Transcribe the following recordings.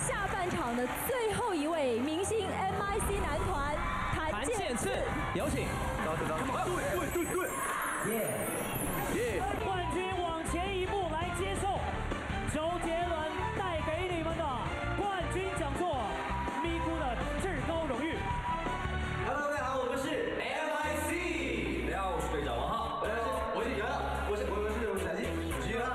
下半场的最后一位明星 MIC 男团谭健次，有请。对，冠军往前一步来接受周杰伦带给你们的冠军讲座，咪咕的至高荣誉。Hello， 大家好，我们是 MIC。大家好，我是队长王浩。我是袁，我是陕西，我是约翰，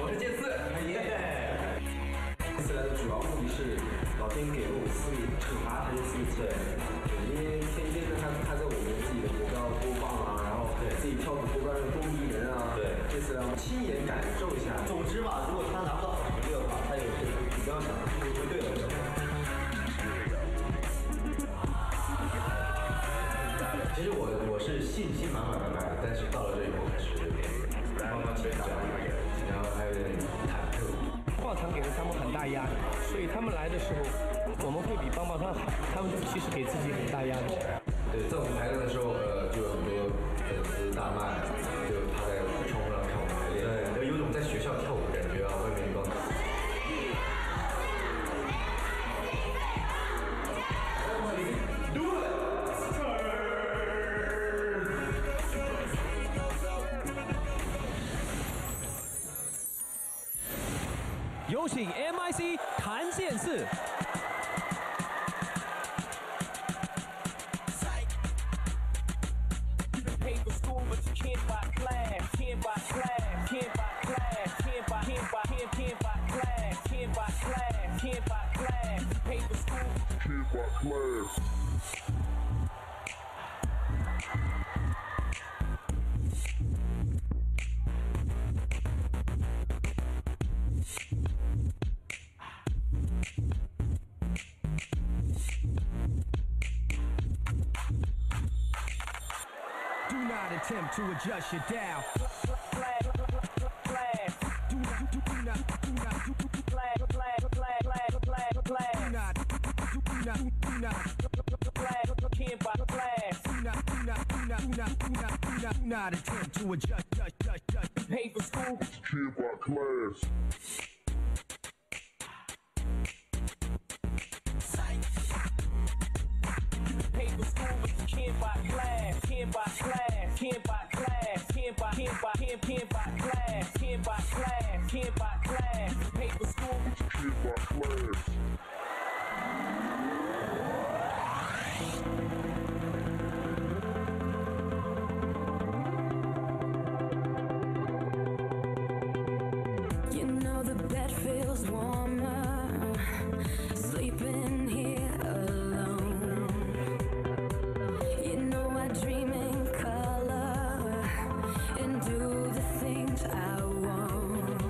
我是健次。这次来的主要目的是，老天给了我4名惩罚谭健次的，因为天天的他在我们自己的目标播放啊，然后自己跳舞播放的动力人啊，对，这次让我亲眼感受一下。总之嘛，如果他拿不到好成绩的话，他也是你不要想是会对的。其实我是信心满满的来的，但是到了这以后开始有点刚刚紧张，然后还有点忐忑。棒糖给了他们很大压力，所以他们来的时候，我们会比棒棒糖好，他们其实给自己很大压力。对，在我们排练的时候，就有很多粉丝大麦，就趴在窗户上看我们排练，对，有种在学校跳舞的感觉啊，外面一帮。有请 MIC 谭健次。Attempt to adjust your dial. Not attempt to adjust. Pay for school. Can't buy class. Pay for school, but you can't buy class. Can't buy class. Can't buy class. Can't buy class. Can't buy class. Can't buy class. Pay for school. Can't buy class. You know the bed feels warmer sleeping here alone. You know I dream in color and do the things I want.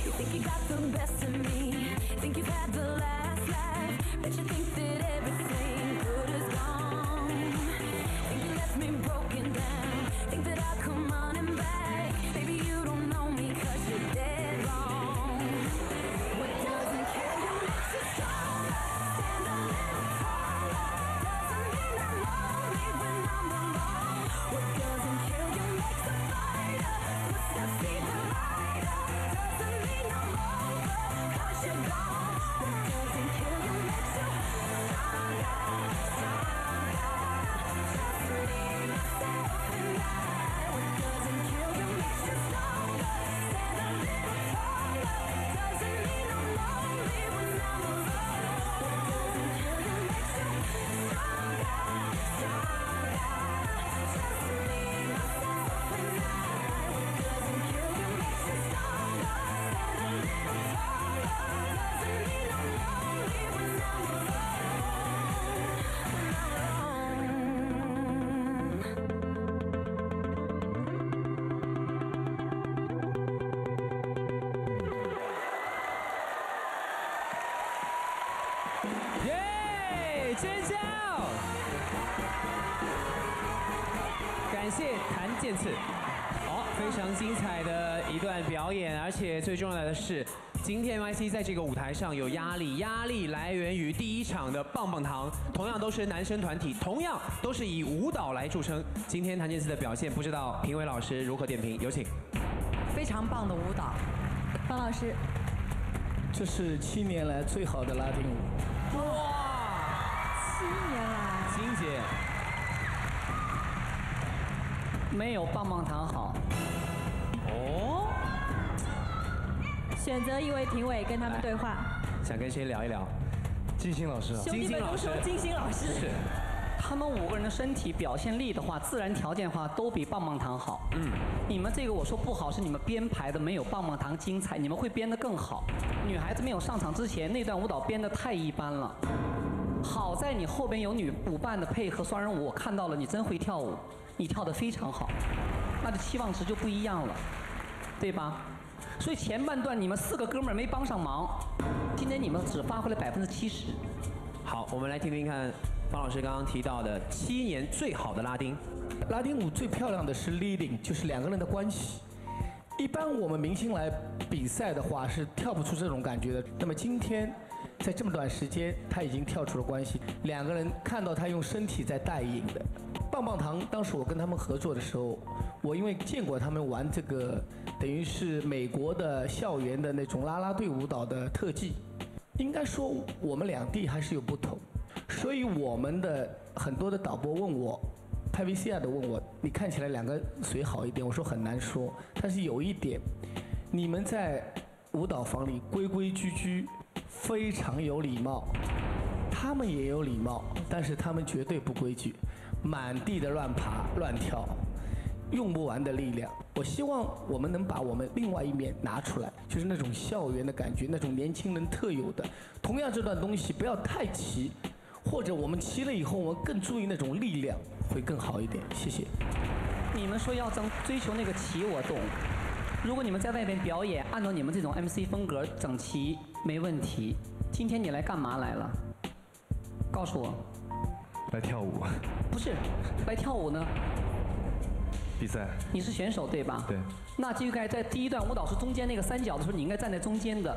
You think you got the best of me, think you've had the last laugh, bet you think that everything good is gone. Think you left me broken down, think that I'll come running back. Maybe you don't know me 'cause you're dead wrong. What doesn't kill you makes you stronger. Stand a little taller. Doesn't mean I'm lonely when I'm alone. What doesn't kill you makes a fighter. Footsteps even lighter. Doesn't mean I'm over 'cause you're gone. What doesn't kill you makes you stronger, stronger. Just me, myself, and I. What doesn't kill you makes you stronger. Stand a little taller. Doesn't mean I'm lonely when I'm alone. What doesn't kill you makes you stronger, stronger. Just me, myself, and I. What doesn't kill you makes you stronger. Stand a little taller. Doesn't mean I'm lonely when I'm alone. When I'm alone. 耶！尖叫！感谢谭健次。好，非常精彩的一段表演，而且最重要的是，今天 MIC 在这个舞台上有压力，压力来源于第一场的棒棒糖，同样都是男生团体，同样都是以舞蹈来著称。今天谭健次的表现，不知道评委老师如何点评？有请。非常棒的舞蹈，方老师。这是7年来最好的拉丁舞。哇，7年来，金姐没有棒棒糖好。哦，选择一位评委跟他们对话。想跟谁聊一聊？金星老师啊，兄弟们都说金星老师。是。他们5个人的身体表现力的话，自然条件的话都比棒棒糖好。你们这个我说不好，是你们编排的没有棒棒糖精彩，你们会编得更好。女孩子没有上场之前，那段舞蹈编得太一般了。好在你后边有女舞伴的配合双人舞，我看到了，你真会跳舞，你跳得非常好，那这期望值就不一样了，对吧？所以前半段你们4个哥们儿没帮上忙，今天你们只发挥了70%。好，我们来听听看方老师刚刚提到的7年最好的拉丁。拉丁舞最漂亮的是 leading， 就是2个人的关系。一般我们明星来比赛的话是跳不出这种感觉的。那么今天在这么短时间，他已经跳出了关系，2个人看到他用身体在带引的。棒棒糖当时我跟他们合作的时候，我因为见过他们玩这个，等于是美国的校园的那种啦啦队舞蹈的特技，应该说我们2地还是有不同。所以我们的很多的导播问我，拍 VCR 的问我，你看起来2个谁好一点？我说很难说，但是有一点，你们在舞蹈房里规规矩矩，非常有礼貌，他们也有礼貌，但是他们绝对不规矩，满地的乱爬乱跳，用不完的力量。我希望我们能把我们另外一面拿出来，就是那种校园的感觉，那种年轻人特有的。同样这段东西不要太齐，或者我们齐了以后，我们更注意那种力量，会更好一点。谢谢。你们说要追求那个齐，我懂。如果你们在外边表演，按照你们这种 MC 风格整齐没问题。今天你来干嘛来了？告诉我。来跳舞。不是，来跳舞呢？比赛。你是选手对吧？对。那就应该在第1段舞蹈是中间那个3角的时候，你应该站在中间的。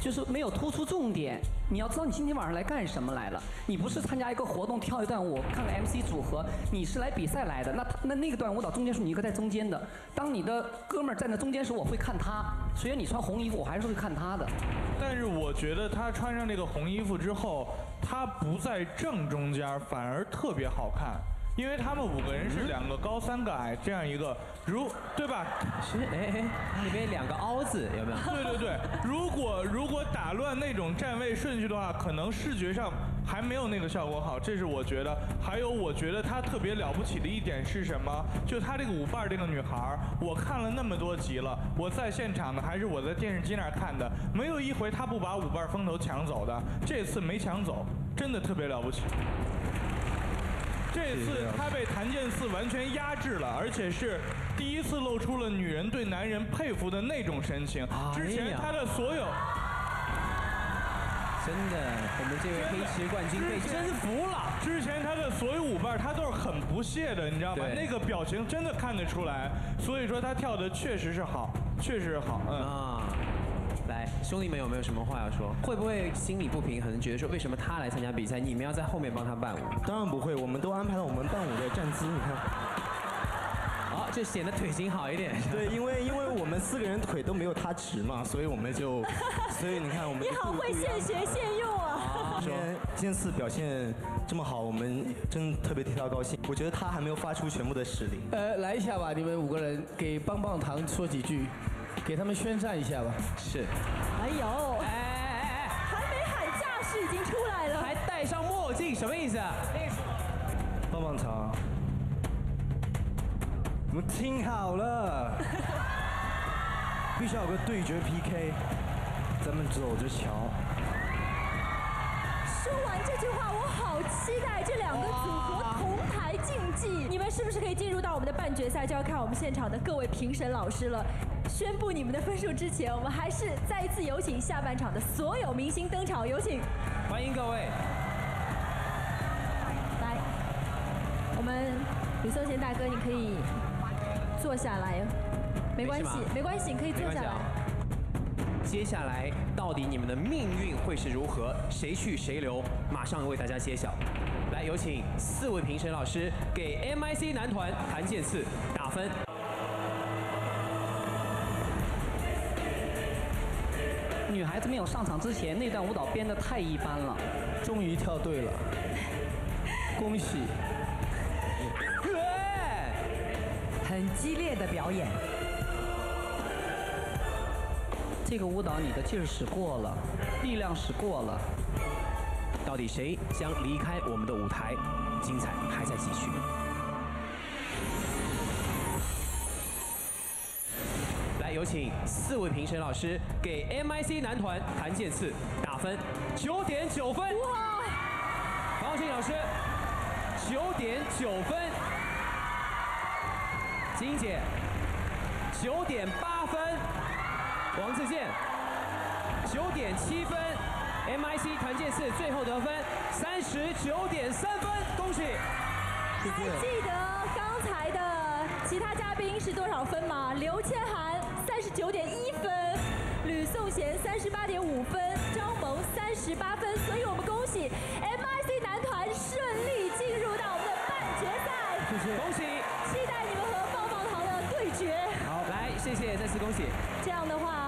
就是没有突出重点，你要知道你今天晚上来干什么来了。你不是参加一个活动跳一段舞，看看 MC 组合，你是来比赛来的。那个段舞蹈中间是你应该在中间的。当你的哥们儿站在中间时，我会看他。虽然你穿红衣服，我还是会看他的。但是我觉得他穿上那个红衣服之后，他不在正中间，反而特别好看。因为他们5个人是2个高3个矮这样一个，对吧？是那边2个凹字有没有？对，如果打乱那种站位顺序的话，可能视觉上还没有那个效果好，这是我觉得。还有我觉得他特别了不起的一点是什么？就他这个舞伴这个女孩，我看了那么多集了，我在现场的还是我在电视机那儿看的，没有一回他不把舞伴风头抢走的，这次没抢走，真的特别了不起。这次他被谭健次完全压制了，而且是第1次露出了女人对男人佩服的那种神情。之前他的所有，真的，我们这位黑池冠军被征服了。之前他的所有舞伴，他都是很不屑的，你知道吗？那个表情真的看得出来。所以说他跳的确实是好，确实好。来，兄弟们有没有什么话要说？会不会心里不平衡，觉得说为什么他来参加比赛，你们要在后面帮他伴舞？当然不会，我们都安排了我们伴舞的站姿，你看。好，这显得腿型好一点。对，因为我们4个人腿都没有他直嘛，所以我们就，所以你看我们。你好会现学现用啊！今天次表现这么好，我们真特别替他高兴。我觉得他还没有发出全部的实力。来一下吧，你们5个人给棒棒糖说几句。给他们宣战一下吧。是。哎呦，还没喊架势已经出来了，还戴上墨镜，什么意思啊？棒棒糖，你们听好了，必须要有个对决 PK， 咱们走着瞧。说完这句话，我好期待这2个组合同台竞技。你们是不是可以进入到我们的半决赛，就要看我们现场的各位评审老师了。宣布你们的分数之前，我们还是再一次有请下半场的所有明星登场，有请。欢迎各位。来，我们吕颂贤大哥，你可以坐下来，没关系，没关系，你可以坐下来。接下来到底你们的命运会是如何？谁去谁留？马上为大家揭晓。来，有请4位评审老师给 MIC 男团谭健次打分。女孩子没有上场之前，那段舞蹈编得太一般了。终于跳对了，恭喜！很激烈的表演。这个舞蹈你的劲儿使过了，力量使过了。到底谁将离开我们的舞台？精彩还在继续。来，有请4位评审老师给 MIC 男团谭健次打分9.9分。哇！黄浩信老师9.9分，金姐9.8分，王自健9.7分。MIC 谭健次最后得分39.3分，恭喜！还记得刚才的其他嘉宾是多少分吗？刘千涵39.1分，吕颂贤38.5分，张萌38分，所以我们恭喜 MIC 男团顺利进入到我们的半决赛。谢谢，恭喜！期待你们和棒棒糖的对决。好，来，谢谢，再次恭喜。这样的话。